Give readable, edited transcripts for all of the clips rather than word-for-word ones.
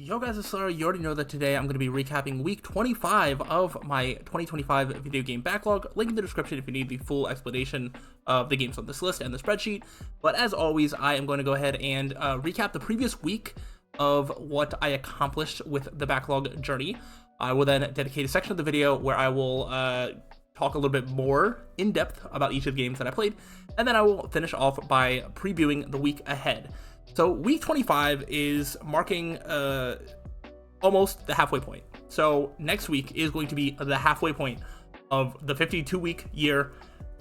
Yo guys, it's slyroh. You already know that today I'm going to be recapping week 25 of my 2025 video game backlog. Link in the description if you need the full explanation of the games on this list and the spreadsheet. But as always, I am going to go ahead and recap the previous week of what I accomplished with the backlog journey. I will then dedicate a section of the video where I will talk a little bit more in depth about each of the games that I played, and then I will finish off by previewing the week ahead. So week 25 is marking almost the halfway point. So next week is going to be the halfway point of the 52-week year,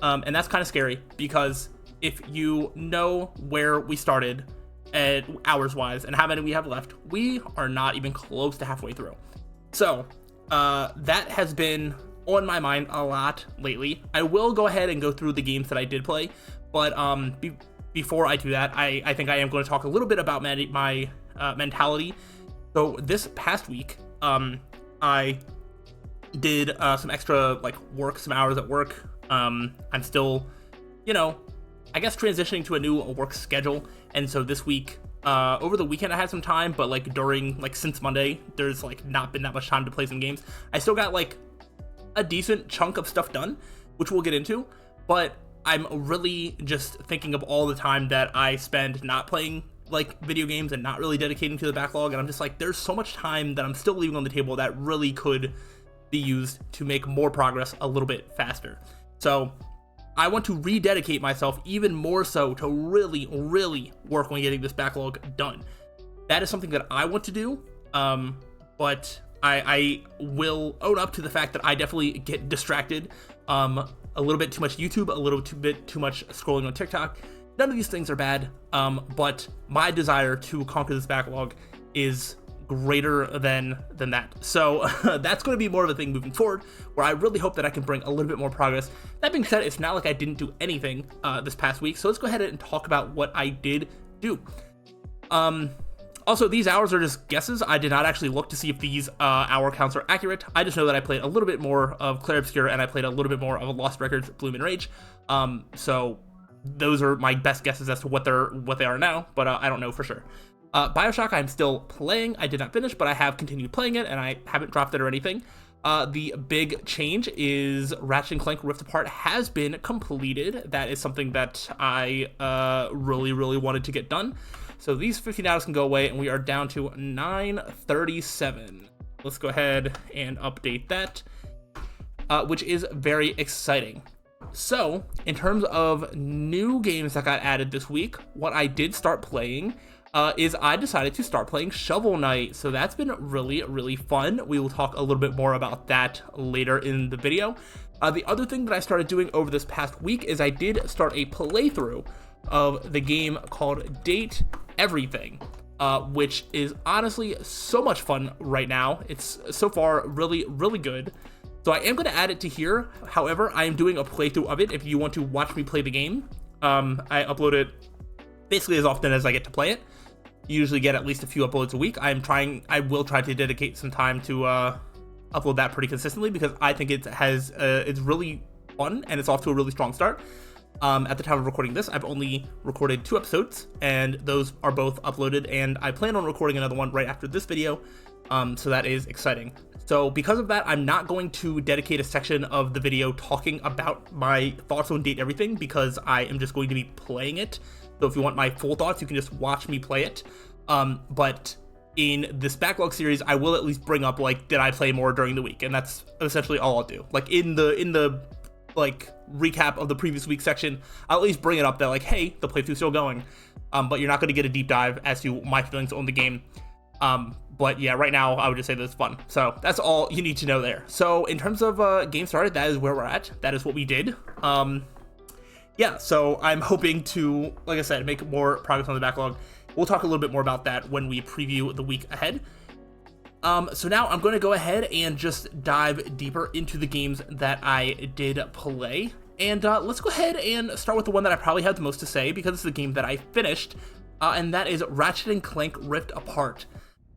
and that's kind of scary because if you know where we started at hours-wise and how many we have left, we are not even close to halfway through. So that has been on my mind a lot lately. I will go ahead and go through the games that I did play, but before I do that, I think I am going to talk a little bit about my mentality. So this past week, I did some extra work, some hours at work. I'm still, I guess transitioning to a new work schedule, and so this week, over the weekend I had some time, but during since Monday, there's not been that much time to play some games. I still got a decent chunk of stuff done, which we'll get into, but I'm really just thinking of all the time that I spend not playing video games and not really dedicating to the backlog, and I'm just there's so much time that I'm still leaving on the table that really could be used to make more progress a little bit faster. So I want to rededicate myself even more so to really work on getting this backlog done. That is something that I want to do, but I will own up to the fact that I definitely get distracted. A little bit too much YouTube, a little bit too much scrolling on TikTok. None of these things are bad, but my desire to conquer this backlog is greater than that. So that's going to be more of a thing moving forward, where I really hope that I can bring a little bit more progress. That being said, it's not like I didn't do anything this past week, so let's go ahead and talk about what I did do. Also, these hours are just guesses. I did not actually look to see if these hour counts are accurate. I just know that I played a little bit more of Clair Obscur and I played a little bit more of Lost Records, Bloom and Rage. So those are my best guesses as to what they are now, but I don't know for sure. BioShock I'm still playing. I did not finish, but I have continued playing it and I haven't dropped it or anything. The big change is Ratchet & Clank Rift Apart has been completed. That is something that I really wanted to get done. So these 15 hours can go away, and we are down to 937. Let's go ahead and update that, which is very exciting. So in terms of new games that got added this week, what I did start playing is I decided to start playing Shovel Knight. So that's been really fun. We will talk a little bit more about that later in the video. The other thing that I started doing over this past week is I did start a playthrough of the game called Date Everything, which is honestly so much fun right now. It's so far really good. So I am going to add it to here. However, I am doing a playthrough of it if you want to watch me play the game. I upload it basically as often as I get to play it. You usually get at least a few uploads a week. I will try to dedicate some time to upload that pretty consistently because I think it's really fun and it's off to a really strong start. At the time of recording this, I've only recorded 2 episodes, and those are both uploaded, and I plan on recording another one right after this video, so that is exciting. So because of that, I'm not going to dedicate a section of the video talking about my thoughts on Date Everything, because I am just going to be playing it. So if you want my full thoughts, you can just watch me play it. But in this backlog series, I will at least bring up, did I play more during the week, and that's essentially all I'll do. In the recap of the previous week section, I'll at least bring it up that hey, the playthrough's still going, but you're not going to get a deep dive as to my feelings on the game. But yeah, right now I would just say that it's fun. So that's all you need to know there. So in terms of game started, that is where we're at. That is what we did. Yeah, so I'm hoping to, like I said, make more progress on the backlog. We'll talk a little bit more about that when we preview the week ahead. So now I'm going to go ahead and just dive deeper into the games that I did play. And let's go ahead and start with the one that I probably have the most to say, because it's the game that I finished, and that is Ratchet & Clank Rift Apart.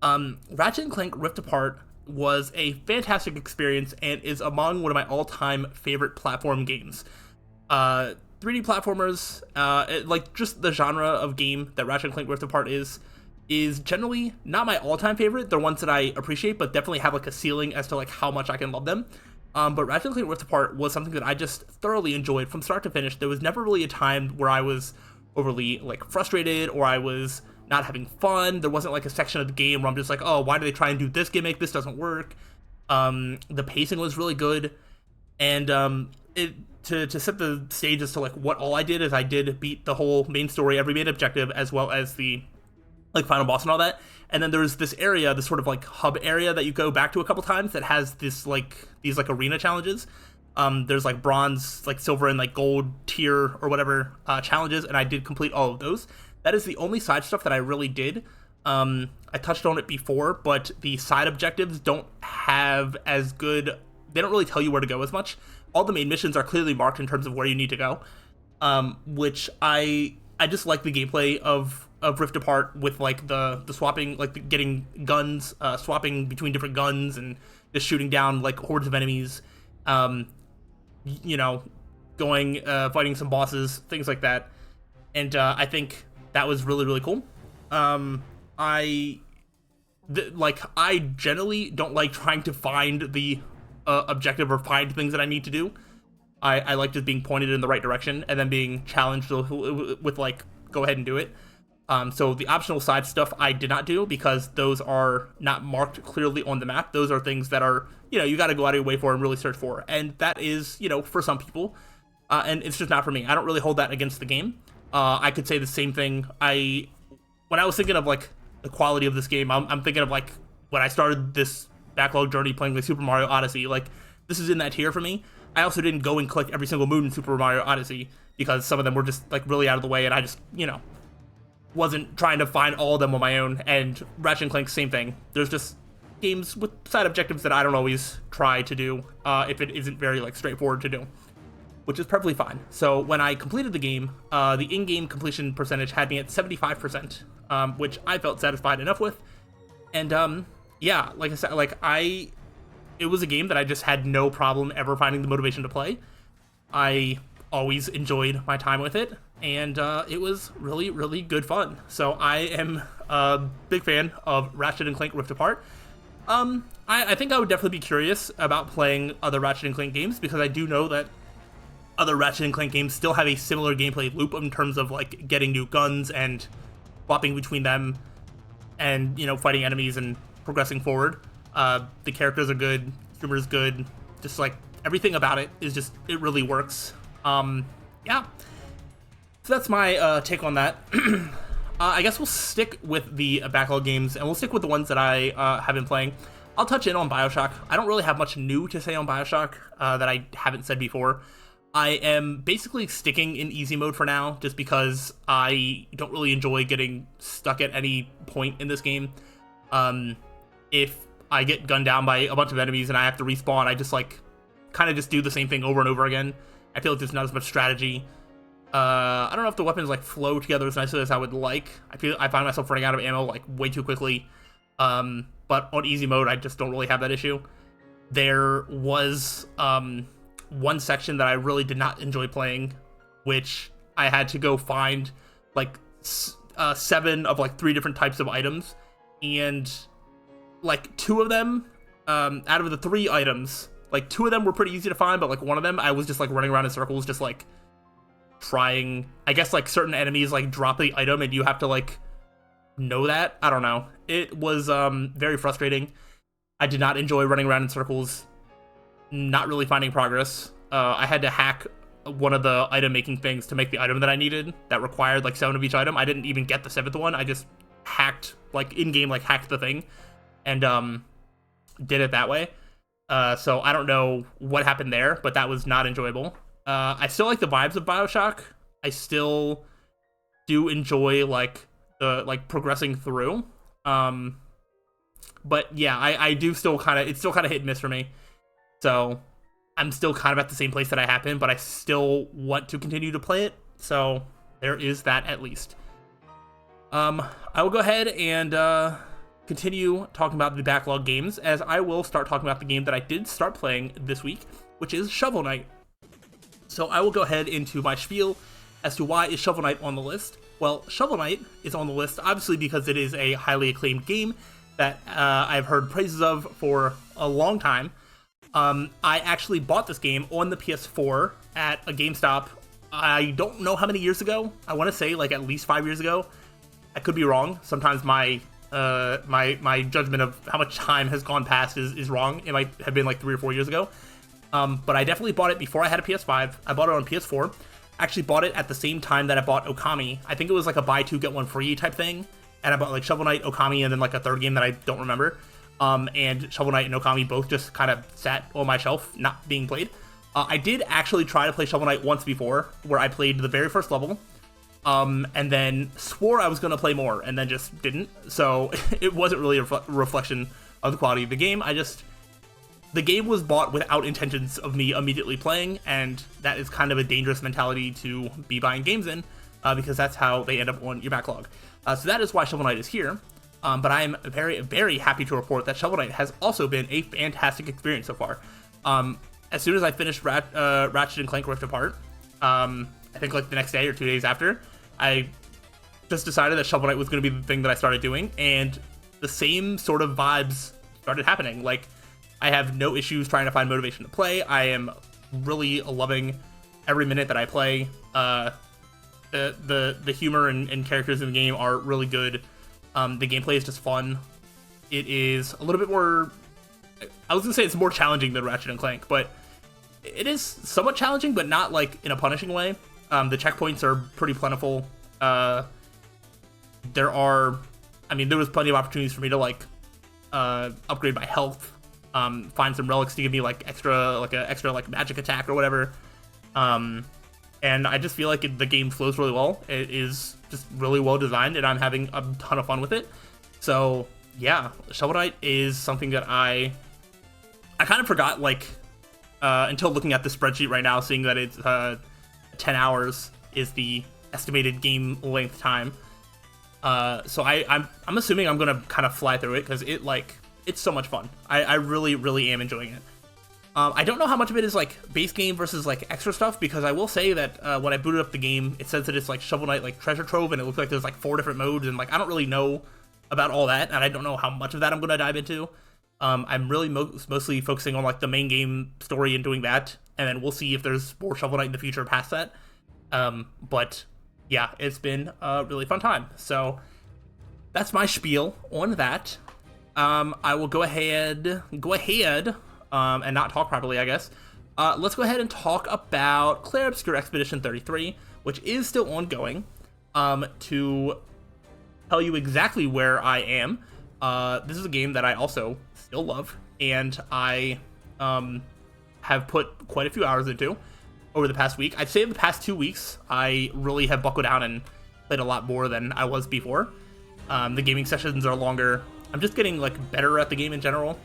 Ratchet & Clank Rift Apart was a fantastic experience and is among one of my all-time favorite platform games. 3D platformers, just the genre of game that Ratchet & Clank Rift Apart is is generally not my all-time favorite. They're ones that I appreciate, but definitely have like a ceiling as to like how much I can love them. But Ratchet & Clank Rift Apart was something that I just thoroughly enjoyed from start to finish. There was never really a time where I was overly like frustrated or I was not having fun. There wasn't like a section of the game where I'm just like, oh, why do they try and do this gimmick? This doesn't work. The pacing was really good, and to set the stage as to like what all I did is I did beat the whole main story, every main objective, as well as the like final boss and all that. And then there's this area, this sort of like hub area that you go back to a couple times that has this like these like arena challenges. There's like bronze, like silver, and like gold tier or whatever challenges, and I did complete all of those. That is the only side stuff that I really did. I touched on it before, but the side objectives don't have as good. They don't really tell you where to go as much. All the main missions are clearly marked in terms of where you need to go, which I just like the gameplay of Rift Apart with like the swapping, like getting guns, swapping between different guns and just shooting down like hordes of enemies, you know, going fighting some bosses, things like that. And I think that was really, really cool. I generally don't like trying to find the objective or find things that I need to do. I like just being pointed in the right direction and then being challenged with like, go ahead and do it. So the optional side stuff I did not do because those are not marked clearly on the map. Those are things that are, you know, you got to go out of your way for and really search for. And that is, you know, for some people. And it's just not for me. I don't really hold that against the game. I could say the same thing. When I was thinking of like the quality of this game, I'm thinking of like when I started this backlog journey playing like Super Mario Odyssey. Like, this is in that tier for me. I also didn't go and click every single moon in Super Mario Odyssey because some of them were just like really out of the way, and I just, you know, wasn't trying to find all of them on my own. And Ratchet & Clank, same thing. There's just games with side objectives that I don't always try to do if it isn't very like straightforward to do, which is perfectly fine. So when I completed the game, the in-game completion percentage had me at 75%, which I felt satisfied enough with. And yeah, like I said, it was a game that I just had no problem ever finding the motivation to play. I always enjoyed my time with it, and it was really, really good fun. So I am a big fan of Ratchet & Clank Rift Apart. I think I would definitely be curious about playing other Ratchet & Clank games, because I do know that other Ratchet & Clank games still have a similar gameplay loop in terms of like getting new guns and swapping between them and, you know, fighting enemies and progressing forward. The characters are good, humor's good, just like everything about it is just, it really works. Yeah. So that's my take on that. I guess we'll stick with the backlog games, and we'll stick with the ones that I have been playing. I'll touch in on BioShock. I don't really have much new to say on BioShock that I haven't said before. I am basically sticking in easy mode for now, just because I don't really enjoy getting stuck at any point in this game. If I get gunned down by a bunch of enemies and I have to respawn, I just like kind of just do the same thing over and over again. I feel like there's not as much strategy. I don't know if the weapons like flow together as nicely as I would like. I find myself running out of ammo like way too quickly. But on easy mode, I just don't really have that issue. There was one section that I really did not enjoy playing, which I had to go find like 7 of like 3 different types of items, and like 2 of them, out of the 3 items, like 2 of them were pretty easy to find, but like 1 of them I was just like running around in circles, just like trying. I guess like certain enemies like drop the item and you have to like know that. I don't know. It was very frustrating. I did not enjoy running around in circles, not really finding progress. I had to hack one of the item making things to make the item that I needed that required like 7 of each item. I didn't even get the 7th one. I just hacked, like in-game, like hacked the thing and did it that way. So I don't know what happened there, but that was not enjoyable. I still like the vibes of BioShock. I still do enjoy like the progressing through. But yeah, I do still kind of, it's still kind of hit and miss for me. So I'm still kind of at the same place that I have been, but I still want to continue to play it. So there is that at least. I will go ahead and continue talking about the backlog games, as I will start talking about the game that I did start playing this week, which is Shovel Knight. So I will go ahead into my spiel as to why is Shovel Knight on the list. Well, Shovel Knight is on the list, obviously because it is a highly acclaimed game that I've heard praises of for a long time. I actually bought this game on the PS4 at a GameStop. I don't know how many years ago. I want to say like at least 5 years ago. I could be wrong. Sometimes my my judgment of how much time has gone past is wrong. It might have been like 3 or 4 years ago. But I definitely bought it before I had a PS5. I bought it on PS4. Actually bought it at the same time that I bought Okami. I think it was like a buy two get one free type thing. And I bought like Shovel Knight, Okami, and then like a third game that I don't remember. And Shovel Knight and Okami both just kind of sat on my shelf, not being played. I did actually try to play Shovel Knight once before, where I played the very first level, and then swore I was going to play more, and then just didn't. So it wasn't really a reflection of the quality of the game. The game was bought without intentions of me immediately playing, and that is kind of a dangerous mentality to be buying games in, because that's how they end up on your backlog. So that is why Shovel Knight is here. But I am very, very happy to report that Shovel Knight has also been a fantastic experience so far. As soon as I finished Ratchet and Clank Rift Apart, I think like the next day or 2 days after, I just decided that Shovel Knight was going to be the thing that I started doing, and the same sort of vibes started happening. Like, I have no issues trying to find motivation to play. I am really loving every minute that I play. The humor and characters in the game are really good. The gameplay is just fun. It is a little bit more... I was going to say it's more challenging than Ratchet and Clank, but it is somewhat challenging, but not like in a punishing way. The checkpoints are pretty plentiful. There was plenty of opportunities for me to like upgrade my health, find some relics to give me like extra magic attack or whatever. And I just feel like the game flows really well. It is just really well designed, and I'm having a ton of fun with it. So yeah, Shovel Knight is something that I kind of forgot, like, until looking at the spreadsheet right now, seeing that it's 10 hours is the estimated game length time. So I'm assuming I'm gonna kind of fly through it, because it's so much fun. I really, really am enjoying it. I don't know how much of it is like base game versus like extra stuff, because I will say that when I booted up the game, it says that it's like Shovel Knight like treasure trove, and it looks like there's like 4 different modes, and like I don't really know about all that, and I don't know how much of that I'm gonna dive into. I'm really mostly focusing on like the main game story and doing that, and then we'll see if there's more Shovel Knight in the future past that. But yeah, it's been a really fun time. So that's my spiel on that. I will go ahead and not talk properly, I guess. Let's go ahead and talk about Clair Obscur Expedition 33, which is still ongoing. To tell you exactly where I am, this is a game that I also still love, and I have put quite a few hours into over the past week. I'd say the past 2 weeks, I really have buckled down and played a lot more than I was before. The gaming sessions are longer. I'm just getting like better at the game in general.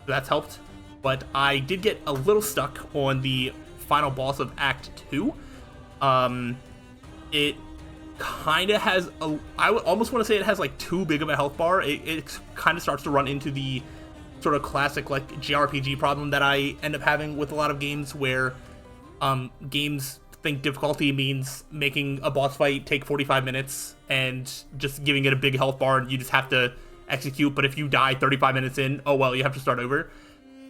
That's helped, but I did get a little stuck on the final boss of Act 2. It kind of has I would almost want to say it has like too big of a health bar. It kind of starts to run into the sort of classic like JRPG problem that I end up having with a lot of games, where games think difficulty means making a boss fight take 45 minutes and just giving it a big health bar, and you just have to execute. But if you die 35 minutes in, oh well, you have to start over.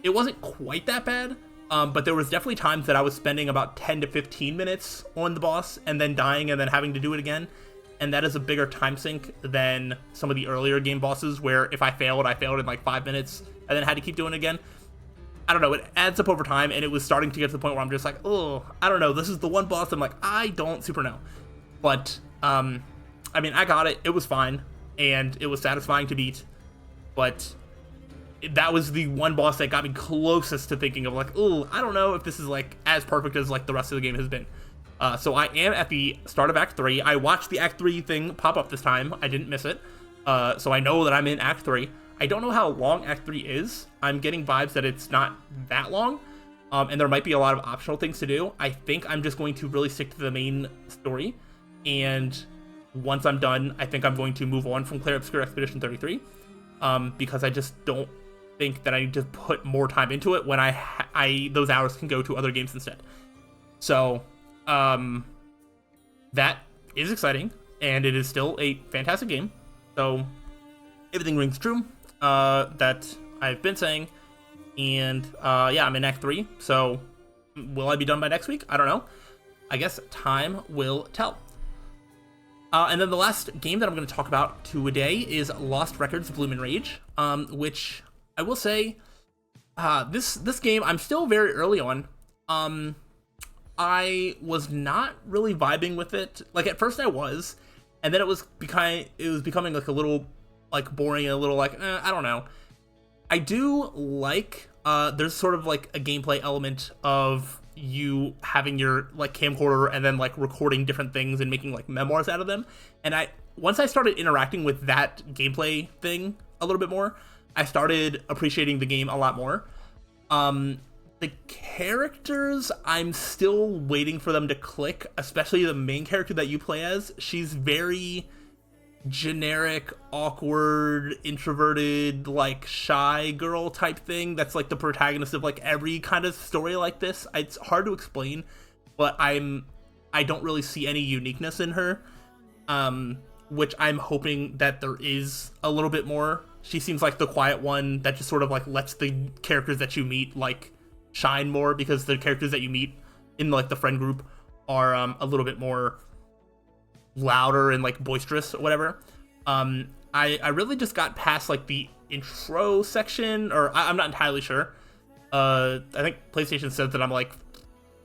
It wasn't quite that bad, but there was definitely times that I was spending about 10 to 15 minutes on the boss and then dying and then having to do it again, and that is a bigger time sink than some of the earlier game bosses, where if I failed in like 5 minutes and then had to keep doing it again. I don't know, it adds up over time, and it was starting to get to the point where I'm just like, oh, I don't know, this is the one boss I'm like, I don't super know. But I got it, it was fine, and it was satisfying to beat, but that was the one boss that got me closest to thinking of like, oh, I don't know if this is like as perfect as like the rest of the game has been. So I am at the start of Act 3. I watched the Act 3 thing pop up this time. I didn't miss it. So I know that I'm in Act 3. I don't know how long Act 3 is. I'm getting vibes that it's not that long, and there might be a lot of optional things to do. I think I'm just going to really stick to the main story, and once I'm done, I think I'm going to move on from Clair Obscur Expedition 33, because I just don't think that I need to put more time into it when those hours can go to other games instead. So that is exciting, and it is still a fantastic game. So everything rings true that I've been saying. And yeah, I'm in Act 3, so will I be done by next week? I don't know. I guess time will tell. And then the last game that I'm going to talk about today is Lost Records Bloom and Rage, which I will say, this game, I'm still very early on. I was not really vibing with it. Like, at first I was, and then it was becoming like a little like boring and a little like, I don't know. I do like, there's sort of like a gameplay element of you having your like camcorder and then like recording different things and making like memoirs out of them. And once I started interacting with that gameplay thing a little bit more, I started appreciating the game a lot more. The characters, I'm still waiting for them to click, especially the main character that you play as. She's very generic, awkward, introverted, like shy girl type thing that's like the protagonist of like every kind of story like this. It's hard to explain, but I don't really see any uniqueness in her, which I'm hoping that there is a little bit more. She seems like the quiet one that just sort of like lets the characters that you meet like shine more, because the characters that you meet in like the friend group are a little bit more louder and like boisterous or whatever. I really just got past like the intro section, or I'm not entirely sure. I think PlayStation says that I'm like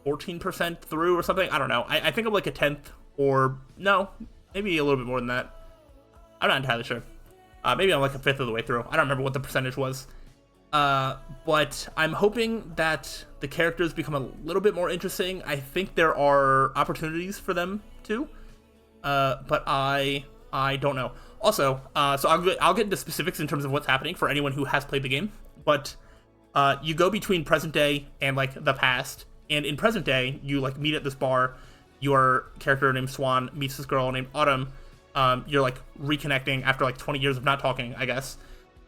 14% through or something. I don't know. I think I'm like a 10th, or no, maybe a little bit more than that. I'm not entirely sure. Maybe I'm like a 5th of the way through. I don't remember what the percentage was. But I'm hoping that the characters become a little bit more interesting. I think there are opportunities for them too. But I don't know. Also, so I'll get into specifics in terms of what's happening for anyone who has played the game. But you go between present day and like the past. And in present day, you like meet at this bar. Your character named Swan meets this girl named Autumn. You're like reconnecting after like 20 years of not talking, I guess.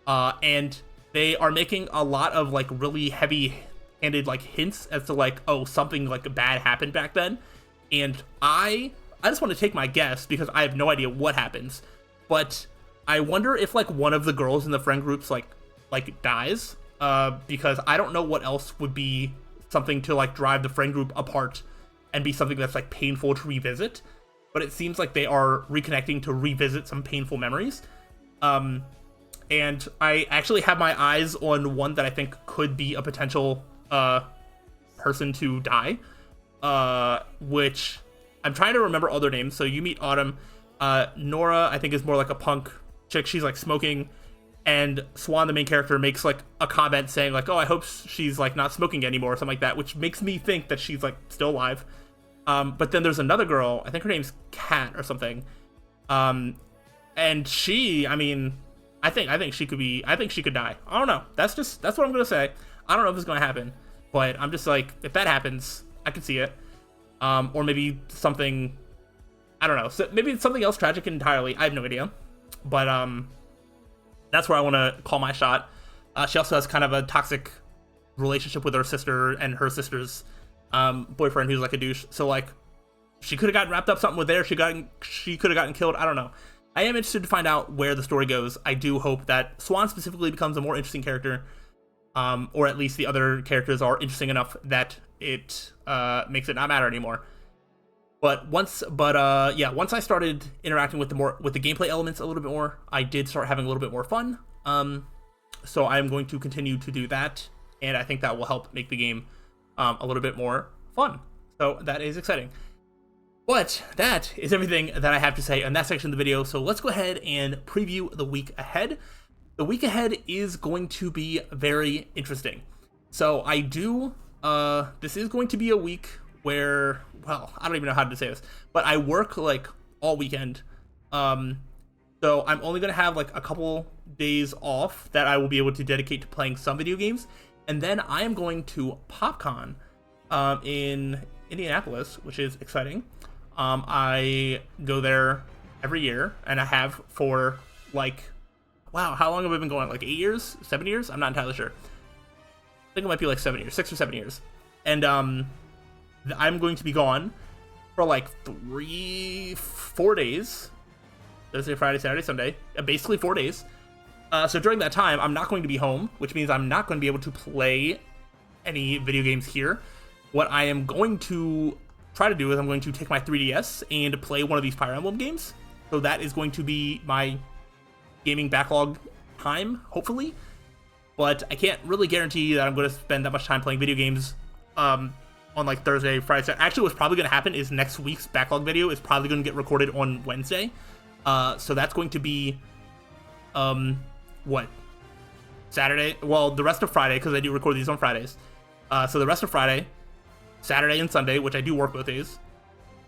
And they are making a lot of like really heavy-handed like hints as to like, oh, something like bad happened back then. And I just want to take my guess, because I have no idea what happens. But I wonder if like one of the girls in the friend groups like dies, because I don't know what else would be something to like drive the friend group apart and be something that's like painful to revisit. But it seems like they are reconnecting to revisit some painful memories. And I actually have my eyes on one that I think could be a potential person to die, which I'm trying to remember all their names. So you meet Autumn. Nora, I think, is more like a punk chick. She's like smoking. And Swan, the main character, makes like a comment saying like, oh, I hope she's like not smoking anymore or something like that, which makes me think that she's like still alive. But then there's another girl, I think her name's Kat or something. And she, I mean, I think she could die. I don't know. That's what I'm gonna say. I don't know if it's gonna happen, but I'm just like, if that happens, I can see it. Or maybe something, I don't know. So maybe it's something else tragic entirely. I have no idea. But that's where I want to call my shot. She also has kind of a toxic relationship with her sister and her sister's boyfriend, who's like a douche. So like, she could have gotten wrapped up something with there. She could have gotten killed. I don't know. I am interested to find out where the story goes. I do hope that Swan specifically becomes a more interesting character, or at least the other characters are interesting enough that it makes it not matter anymore. But once I started interacting with the gameplay elements a little bit more, I did start having a little bit more fun. So I'm going to continue to do that, and I think that will help make the game a little bit more fun. So that is exciting. But that is everything that I have to say on that section of the video. So let's go ahead and preview the week ahead. The week ahead is going to be very interesting. So this is going to be a week where, well, I don't even know how to say this, but I work like all weekend. So I'm only going to have like a couple days off that I will be able to dedicate to playing some video games. And then I am going to PopCon in Indianapolis, which is exciting. I go there every year, and I have for like, wow, how long have I been going? Like 8 years? 7 years? I'm not entirely sure. I think it might be like 7 years, 6 or 7 years. And I'm going to be gone for like 4 days. Thursday, Friday, Saturday, Sunday. Basically 4 days. So during that time, I'm not going to be home, which means I'm not going to be able to play any video games here. What I am going to try to do is I'm going to take my 3DS and play one of these Fire Emblem games. So that is going to be my gaming backlog time, hopefully. But I can't really guarantee that I'm going to spend that much time playing video games on like Thursday, Friday, Saturday. Actually, what's probably going to happen is next week's backlog video is probably going to get recorded on Wednesday. So that's going to be, what? Saturday? Well, the rest of Friday, because I do record these on Fridays. So the rest of Friday, Saturday and Sunday, which I do work both days.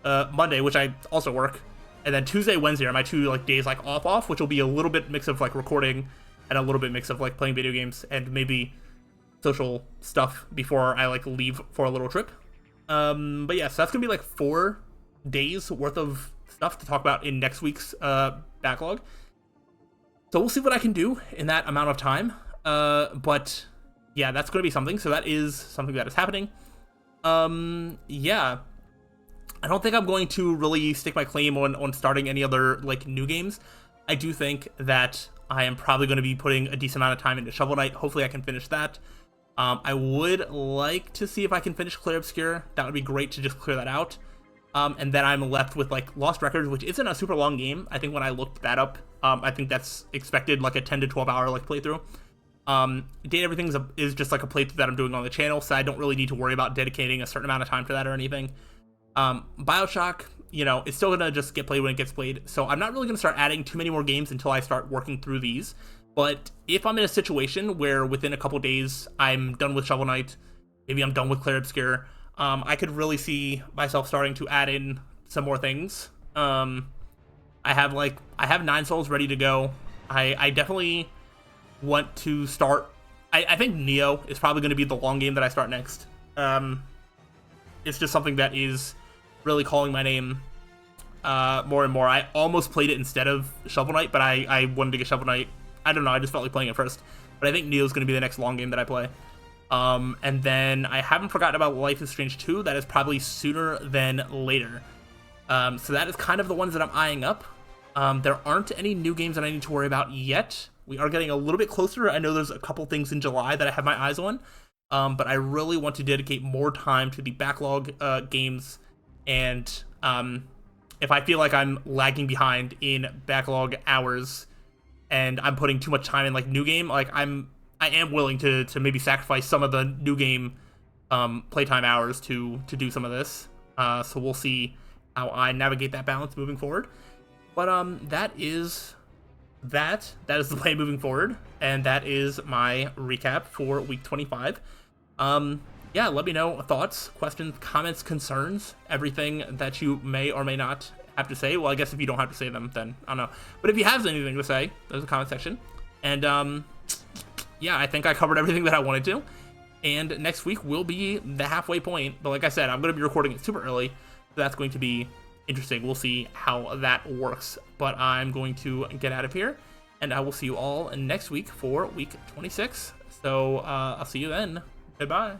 Monday, which I also work. And then Tuesday, Wednesday are my 2 like days like off, which will be a little bit mix of like recording and a little bit mix of like playing video games and maybe social stuff before I like leave for a little trip. But yeah, so that's gonna be like 4 days worth of stuff to talk about in next week's backlog. So we'll see what I can do in that amount of time. But yeah, that's gonna be something. So that is something that is happening. Yeah. I don't think I'm going to really stake my claim on starting any other like new games. I do think that I am probably going to be putting a decent amount of time into Shovel Knight. Hopefully I can finish that. I would like to see if I can finish Clair Obscur. That would be great to just clear that out. And then I'm left with like Lost Records, which isn't a super long game. I think when I looked that up, I think that's expected like a 10 to 12 hour like playthrough. Date Everything is just like a playthrough that I'm doing on the channel, so I don't really need to worry about dedicating a certain amount of time to that or anything. BioShock, you know, it's still gonna just get played when it gets played, so I'm not really gonna start adding too many more games until I start working through these. But if I'm in a situation where within a couple days I'm done with Shovel Knight, maybe I'm done with Clair Obscur, I could really see myself starting to add in some more things. I have 9 Souls ready to go. I definitely want to start. I think Neo is probably going to be the long game that I start next. It's just something that is really calling my name more and more. I almost played it instead of Shovel Knight, but I wanted to get Shovel Knight. I don't know, I just felt like playing it first. But I think Neo's going to be the next long game that I play. And then I haven't forgotten about Life is Strange 2. That is probably sooner than later. So that is kind of the ones that I'm eyeing up. There aren't any new games that I need to worry about yet. We are getting a little bit closer. I know there's a couple things in July that I have my eyes on. But I really want to dedicate more time to the backlog games. And if I feel like I'm lagging behind in backlog hours and I'm putting too much time in like new game, like I am willing to maybe sacrifice some of the new game playtime hours to do some of this. So we'll see how I navigate that balance moving forward. But that is the plan moving forward, and that is my recap for week 25. Yeah, let me know thoughts, questions, comments, concerns, everything that you may or may not have to say. Well, I guess if you don't have to say them, then I don't know. But if you have anything to say, there's a comment section. And yeah, I think I covered everything that I wanted to. And next week will be the halfway point. But like I said, I'm going to be recording it super early, so that's going to be interesting. We'll see how that works. But I'm going to get out of here, and I will see you all next week for week 26. So I'll see you then. Goodbye.